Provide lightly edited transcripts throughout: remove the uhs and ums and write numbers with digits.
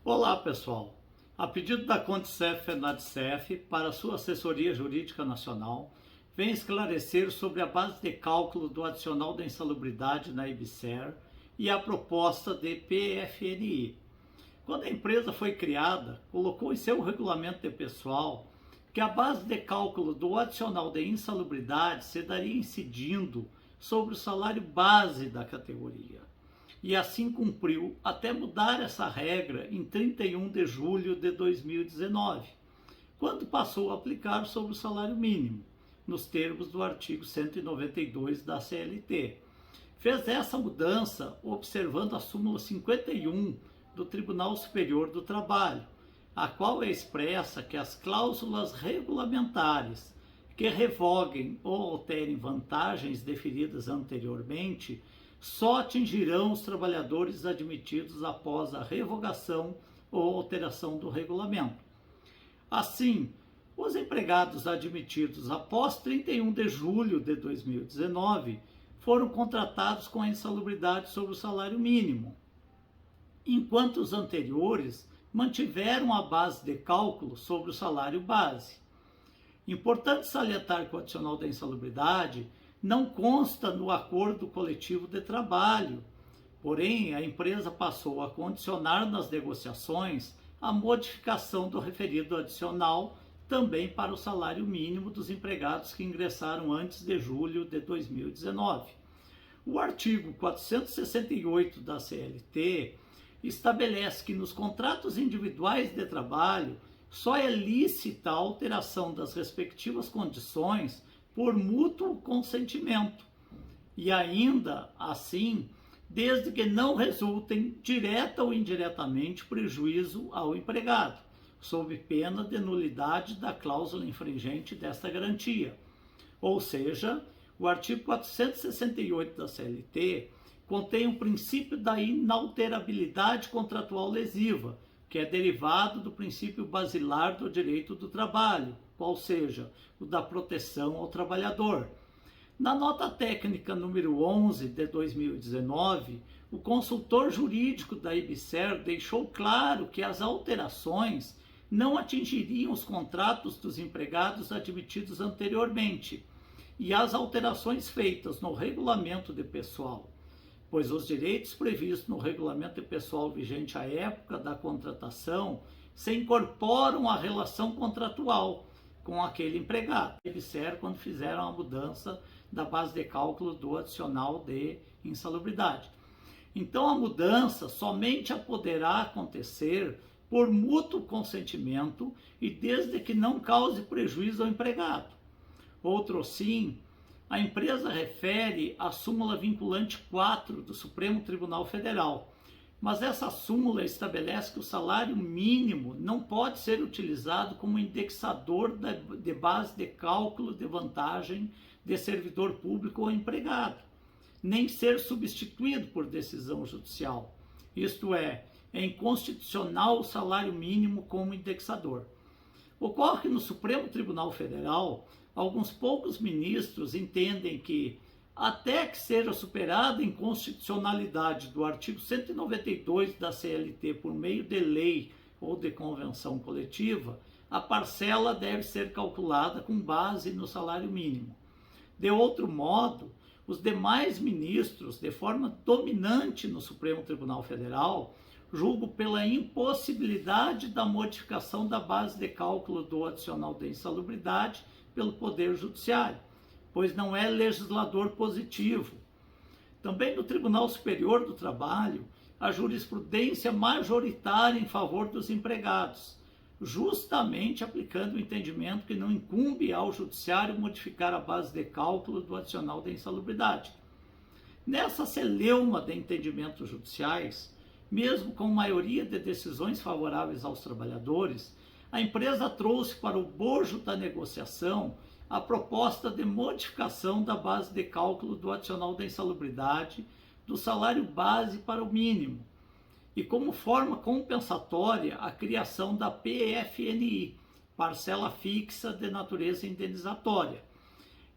Olá, pessoal. A pedido da Conticef Fenadcef, para sua assessoria jurídica nacional, vem esclarecer sobre a base de cálculo do adicional da insalubridade na IBSER e a proposta de PFNI. Quando a empresa foi criada, colocou em seu regulamento de pessoal que a base de cálculo do adicional de insalubridade se daria incidindo sobre o salário base da categoria. E assim cumpriu até mudar essa regra em 31 de julho de 2019, quando passou a aplicar sobre o salário mínimo, nos termos do artigo 192 da CLT. Fez essa mudança observando a súmula 51 do Tribunal Superior do Trabalho, a qual é expressa que as cláusulas regulamentares que revoguem ou alterem vantagens deferidas anteriormente só atingirão os trabalhadores admitidos após a revogação ou alteração do regulamento. Assim, os empregados admitidos após 31 de julho de 2019 foram contratados com a insalubridade sobre o salário mínimo, enquanto os anteriores mantiveram a base de cálculo sobre o salário base. Importante salientar que o adicional da insalubridade não consta no acordo coletivo de trabalho, porém a empresa passou a condicionar nas negociações a modificação do referido adicional também para o salário mínimo dos empregados que ingressaram antes de julho de 2019. O artigo 468 da CLT estabelece que nos contratos individuais de trabalho só é lícita a alteração das respectivas condições por mútuo consentimento e ainda assim, desde que não resultem direta ou indiretamente prejuízo ao empregado, sob pena de nulidade da cláusula infringente desta garantia. Ou seja, o artigo 468 da CLT contém o princípio da inalterabilidade contratual lesiva, que é derivado do princípio basilar do direito do trabalho, qual seja, o da proteção ao trabalhador. Na nota técnica número 11 de 2019, o consultor jurídico da IBSER deixou claro que as alterações não atingiriam os contratos dos empregados admitidos anteriormente e as alterações feitas no regulamento de pessoal, pois os direitos previstos no regulamento de pessoal vigente à época da contratação se incorporam à relação contratual com aquele empregado. IBSER, quando fizeram a mudança da base de cálculo do adicional de insalubridade. Então, a mudança somente poderá acontecer por mútuo consentimento e desde que não cause prejuízo ao empregado. Outro sim, a empresa refere à súmula vinculante 4 do Supremo Tribunal Federal, mas essa súmula estabelece que o salário mínimo não pode ser utilizado como indexador de base de cálculo de vantagem de servidor público ou empregado, nem ser substituído por decisão judicial. Isto é inconstitucional o salário mínimo como indexador. Ocorre que no Supremo Tribunal Federal, alguns poucos ministros entendem que, até que seja superada a inconstitucionalidade do artigo 192 da CLT por meio de lei ou de convenção coletiva, a parcela deve ser calculada com base no salário mínimo. De outro modo, os demais ministros, de forma dominante no Supremo Tribunal Federal, julgam pela impossibilidade da modificação da base de cálculo do adicional de insalubridade pelo Poder Judiciário, pois não é legislador positivo. Também no Tribunal Superior do Trabalho, a jurisprudência majoritária em favor dos empregados, justamente aplicando o entendimento que não incumbe ao Judiciário modificar a base de cálculo do adicional da insalubridade. Nessa celeuma de entendimentos judiciais, mesmo com maioria de decisões favoráveis aos trabalhadores, a empresa trouxe para o bojo da negociação a proposta de modificação da base de cálculo do adicional da insalubridade do salário base para o mínimo e, como forma compensatória, a criação da PFNI, parcela fixa de natureza indenizatória.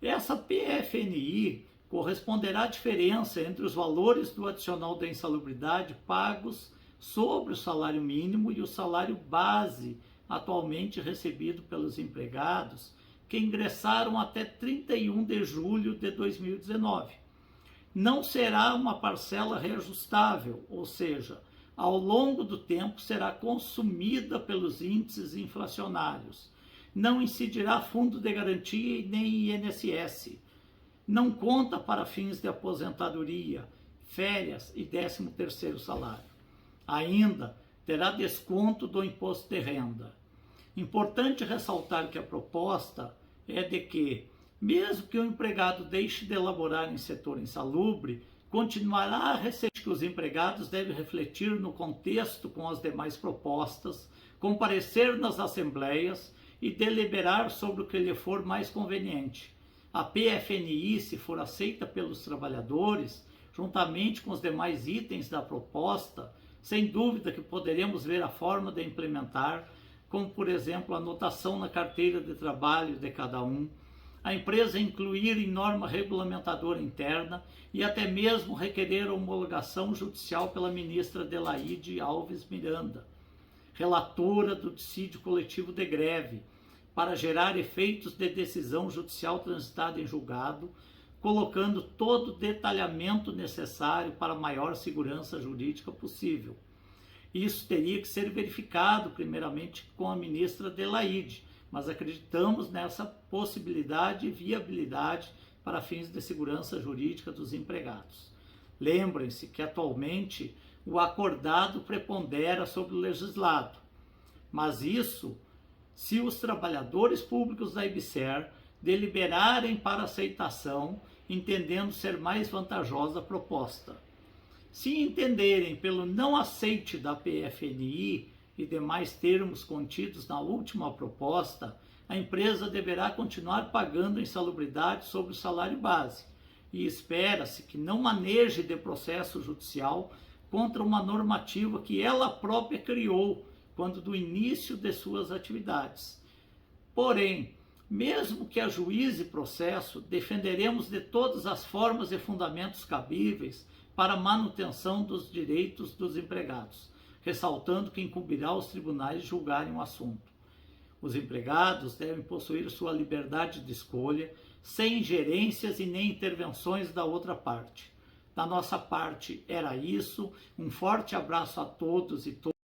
Essa PFNI corresponderá à diferença entre os valores do adicional da insalubridade pagos sobre o salário mínimo e o salário base atualmente recebido pelos empregados que ingressaram até 31 de julho de 2019. Não será uma parcela reajustável, ou seja, ao longo do tempo será consumida pelos índices inflacionários. Não incidirá fundo de garantia e nem INSS. Não conta para fins de aposentadoria, férias e 13º salário. Ainda terá desconto do imposto de renda. Importante ressaltar que a proposta é de que, mesmo que o empregado deixe de elaborar em setor insalubre, continuará a receber. Que os empregados devem refletir no contexto com as demais propostas, comparecer nas assembleias e deliberar sobre o que lhe for mais conveniente. A PFNI, se for aceita pelos trabalhadores, juntamente com os demais itens da proposta, sem dúvida que poderemos ver a forma de implementar, como por exemplo a anotação na carteira de trabalho de cada um, a empresa incluir em norma regulamentadora interna e até mesmo requerer a homologação judicial pela ministra Adelaide Alves Miranda, relatora do dissídio coletivo de greve, para gerar efeitos de decisão judicial transitada em julgado, colocando todo o detalhamento necessário para a maior segurança jurídica possível. Isso teria que ser verificado primeiramente com a ministra Adelaide, mas acreditamos nessa possibilidade e viabilidade para fins de segurança jurídica dos empregados. Lembrem-se que atualmente o acordado prepondera sobre o legislado, mas isso se os trabalhadores públicos da IBSER deliberarem para aceitação, entendendo ser mais vantajosa a proposta. Se entenderem pelo não aceite da PFNI e demais termos contidos na última proposta, a empresa deverá continuar pagando a insalubridade sobre o salário base e espera-se que não maneje de processo judicial contra uma normativa que ela própria criou quando do início de suas atividades. Porém, mesmo que ajuize processo, defenderemos de todas as formas e fundamentos cabíveis para a manutenção dos direitos dos empregados, ressaltando que incumbirá aos tribunais julgarem o assunto. Os empregados devem possuir sua liberdade de escolha, sem ingerências e nem intervenções da outra parte. Da nossa parte era isso. Um forte abraço a todos e todas.